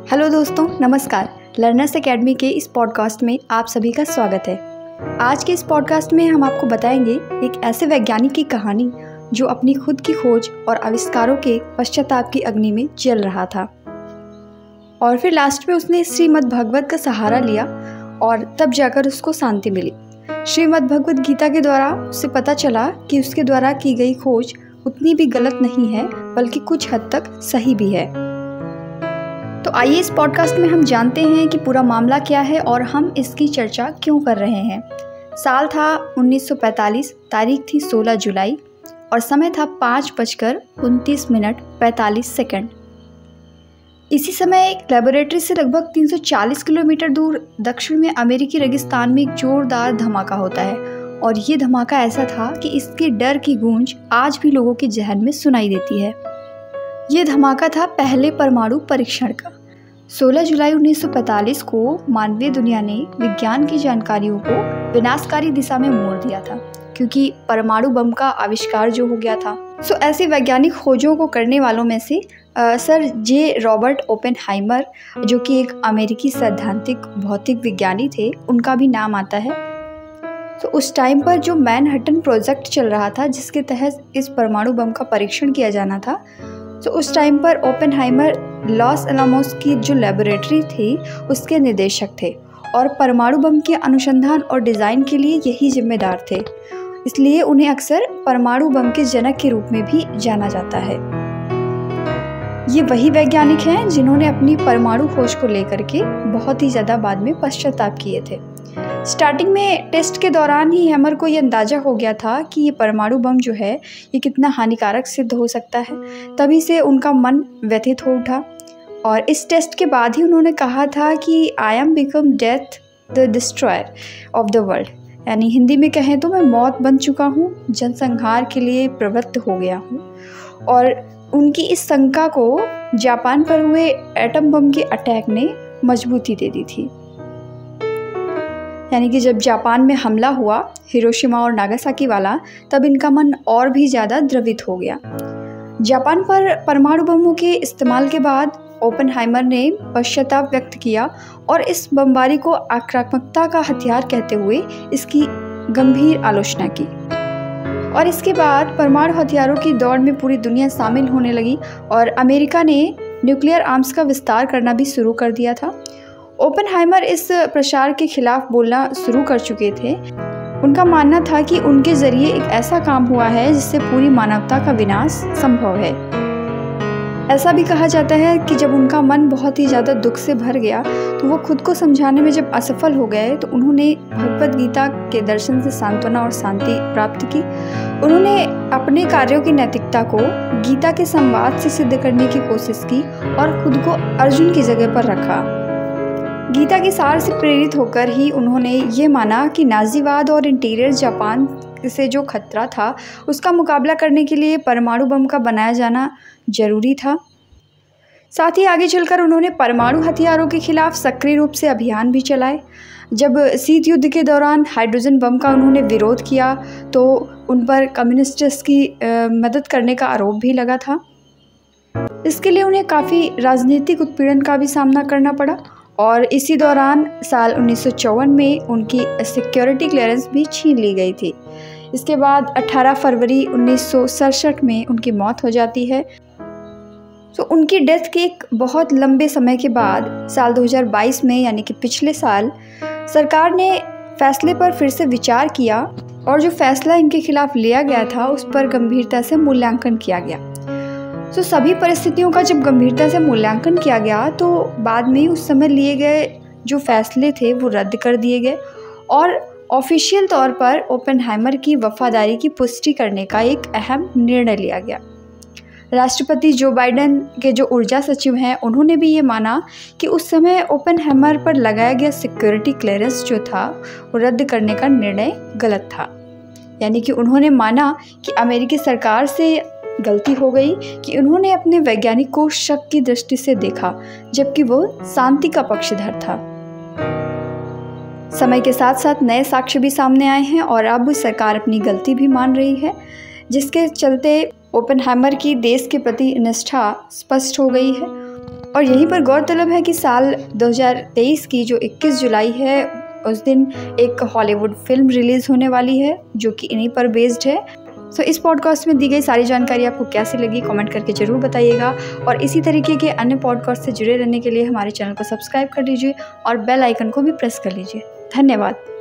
Hello दोस्तों, नमस्कार। Learners academy के इस पॉडकास्ट में आप सभी का स्वागत है। आज के इस पॉडकास्ट में हम आपको बताएंगे एक ऐसे वैज्ञानिक की कहानी जो अपनी खुद की खोज और आविष्कारों के पश्चाताप की अग्नि में जल रहा था और फिर लास्ट में उसने श्रीमद् भगवत का सहारा लिया और तब जाकर उसको शांति मिली। श्रीमद् भगवत गीता के द्वारा उसे पता चला कि उसके द्वारा की गई खोज उतनी भी गलत नहीं है, बल्कि कुछ हद तक सही भी है। तो आइए इस पॉडकास्ट में हम जानते हैं कि पूरा मामला क्या है और हम इसकी चर्चा क्यों कर रहे हैं। साल था 1945, तारीख थी 16 जुलाई और समय था 5:29:45। इसी समय एक लेबोरेटरी से लगभग 340 किलोमीटर दूर दक्षिण में अमेरिकी रेगिस्तान में एक जोरदार धमाका होता है और ये धमाका ऐसा था कि इसके डर की गूंज आज भी लोगों के जहन में सुनाई देती है। ये धमाका था पहले परमाणु परीक्षण का। 16 जुलाई 1945 को मानवीय दुनिया ने विज्ञान की जानकारियों को विनाशकारी दिशा में मोड़ दिया था, क्योंकि परमाणु बम का आविष्कार जो हो गया था। ऐसी वैज्ञानिक खोजों को करने वालों में से सर जे रॉबर्ट ओपेनहाइमर, जो कि एक अमेरिकी सैद्धांतिक भौतिक विज्ञानी थे, उनका भी नाम आता है। तो उस टाइम पर जो मैनहट्टन प्रोजेक्ट चल रहा था, जिसके तहत इस परमाणु बम का परीक्षण किया जाना था, तो उस टाइम पर ओपेनहाइमर लॉस एलामोस की जो लेबोरेटरी थी उसके निदेशक थे और परमाणु बम के अनुसंधान और डिज़ाइन के लिए यही जिम्मेदार थे। इसलिए उन्हें अक्सर परमाणु बम के जनक के रूप में भी जाना जाता है। ये वही वैज्ञानिक हैं जिन्होंने अपनी परमाणु खोज को लेकर के बहुत ही ज़्यादा बाद में पश्चाताप किए थे। स्टार्टिंग में टेस्ट के दौरान ही हैमर को ये अंदाज़ा हो गया था कि ये परमाणु बम जो है ये कितना हानिकारक सिद्ध हो सकता है। तभी से उनका मन व्यथित हो उठा और इस टेस्ट के बाद ही उन्होंने कहा था कि I am become death the destroyer of the world, यानी हिंदी में कहें तो मैं मौत बन चुका हूँ, जनसंहार के लिए प्रवृत्त हो गया हूँ। और उनकी इस शंका को जापान पर हुए एटम बम के अटैक ने मजबूती दे दी थी। यानी कि जब जापान में हमला हुआ हिरोशिमा और नागासाकी वाला, तब इनका मन और भी ज़्यादा द्रवित हो गया। जापान पर परमाणु बमों के इस्तेमाल के बाद ओपेनहाइमर ने पश्चाताप व्यक्त किया और इस बमबारी को आक्रामकता का हथियार कहते हुए इसकी गंभीर आलोचना की। और इसके बाद परमाणु हथियारों की दौड़ में पूरी दुनिया शामिल होने लगी और अमेरिका ने न्यूक्लियर आर्म्स का विस्तार करना भी शुरू कर दिया था। ओपेनहाइमर इस प्रसार के खिलाफ बोलना शुरू कर चुके थे। उनका मानना था कि उनके जरिए एक ऐसा काम हुआ है जिससे पूरी मानवता का विनाश संभव है। ऐसा भी कहा जाता है कि जब उनका मन बहुत ही ज़्यादा दुख से भर गया तो वो खुद को समझाने में जब असफल हो गए तो उन्होंने भगवद गीता के दर्शन से सांत्वना और शांति प्राप्त की। उन्होंने अपने कार्यों की नैतिकता को गीता के संवाद से सिद्ध करने की कोशिश की और खुद को अर्जुन की जगह पर रखा। गीता के सार से प्रेरित होकर ही उन्होंने ये माना कि नाजीवाद और इंटीरियर जापान से जो खतरा था उसका मुकाबला करने के लिए परमाणु बम का बनाया जाना जरूरी था। साथ ही आगे चलकर उन्होंने परमाणु हथियारों के खिलाफ सक्रिय रूप से अभियान भी चलाए। जब शीत युद्ध के दौरान हाइड्रोजन बम का उन्होंने विरोध किया तो उन पर कम्युनिस्ट्स की मदद करने का आरोप भी लगा था। इसके लिए उन्हें काफ़ी राजनीतिक उत्पीड़न का भी सामना करना पड़ा और इसी दौरान साल 1954 में उनकी सिक्योरिटी क्लियरेंस भी छीन ली गई थी। इसके बाद 18 फरवरी 1967 में उनकी मौत हो जाती है। तो उनकी डेथ के एक बहुत लंबे समय के बाद साल 2022 में, यानी कि पिछले साल, सरकार ने फैसले पर फिर से विचार किया और जो फैसला इनके खिलाफ लिया गया था उस पर गंभीरता से मूल्यांकन किया गया। तो सभी परिस्थितियों का जब गंभीरता से मूल्यांकन किया गया तो बाद में उस समय लिए गए जो फैसले थे वो रद्द कर दिए गए और ऑफिशियल तौर पर ओपेनहाइमर की वफादारी की पुष्टि करने का एक अहम निर्णय लिया गया। राष्ट्रपति जो बाइडेन के जो ऊर्जा सचिव हैं, उन्होंने भी ये माना कि उस समय ओपेनहाइमर पर लगाया गया सिक्योरिटी क्लियरेंस जो था वो रद्द करने का निर्णय गलत था। यानी कि उन्होंने माना कि अमेरिकी सरकार से गलती हो गई कि उन्होंने अपने वैज्ञानिक को शक की दृष्टि से देखा, जबकि वो शांति का पक्षधर था। समय के साथ साथ नए साक्ष्य भी सामने आए हैं और अब सरकार अपनी गलती भी मान रही है, जिसके चलते ओपेनहाइमर की देश के प्रति निष्ठा स्पष्ट हो गई है और यहीं पर गौरतलब है कि साल 2023 की जो 21 जुलाई है उस दिन एक हॉलीवुड फिल्म रिलीज़ होने वाली है जो कि इन्हीं पर बेस्ड है। सो इस पॉडकास्ट में दी गई सारी जानकारी आपको कैसी लगी कमेंट करके ज़रूर बताइएगा और इसी तरीके के अन्य पॉडकास्ट से जुड़े रहने के लिए हमारे चैनल को सब्सक्राइब कर लीजिए और बेल आइकन को भी प्रेस कर लीजिए। धन्यवाद।